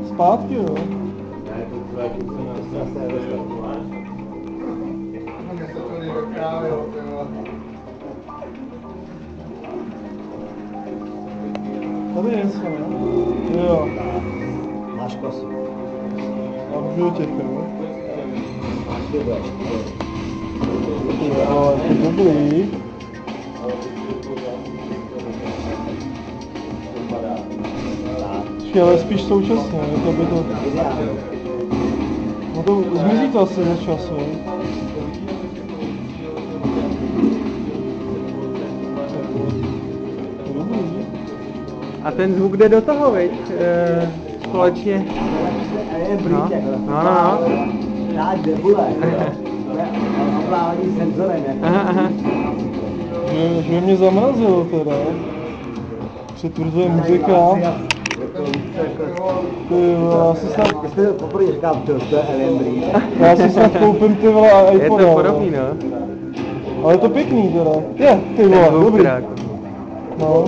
Zpátky, jo. Ne, to tvoje kluci na strašné Mě se to nedokrávilo, tyhle. Tady je něco, ne? Jo. Máš kosu. A v životě, jo. Máš tyhle. Jo, je to dobrý. Ale spíš současně, to by to... No to zmizí to asi za čas, jo. A ten zvuk jde do toho, viď? Společně. No. Dát debule, ovládání senzorem, Aha. Že mě zamrazilo teda. Přetvrzuje muzika. Ty vole, já si snad... Jestli to poprvé říkám, to je Elembrí. Já si snad koupím ty vole iPhone. Je to podobný, no. Ale je to pěkný teda. Je, ty vole, dobrý. No.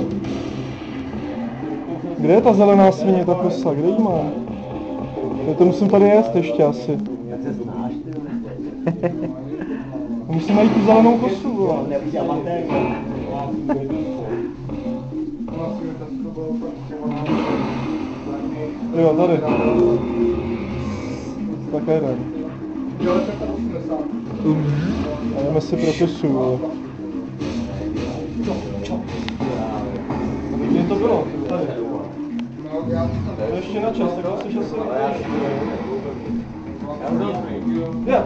Kde je ta zelená svině, ta kosa, kde jí mám? Já to musím tady jíst ještě asi. Jak se znáš, ty vole? Musím najít tu zelenou kosu, vole. Nevíš amatér. Jo, tady. Tak jeden. A jdeme si pro kosu, vole. Kde to bylo? Tady. To je ještě na čas, tak asi čas. Jo.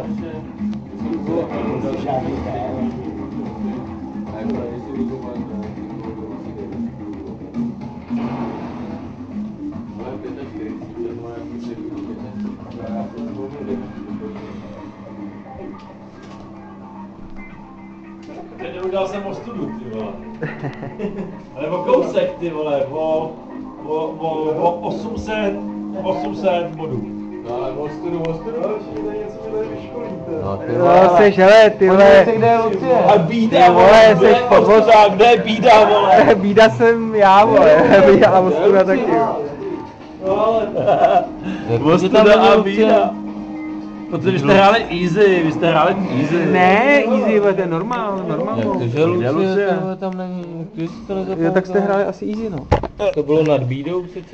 Neudělal jsem o studu, ty vole. Nebo kousek, ty vole, o 800 bodů. No ale o studu. No, seš, hele, tyhle. A bída, vole, vole, seš podvozák, kde je bída, vole? Bída jsem já, vole. A ostuda taky. No ale... Ostuda a bída. Protože vy jste hráli easy, Ne, easy, to je normál. Takže Lucie tam není, ty jsi to nezapamatoval. Jo, tak jste hráli asi easy, no. To bylo nad bídou přeci.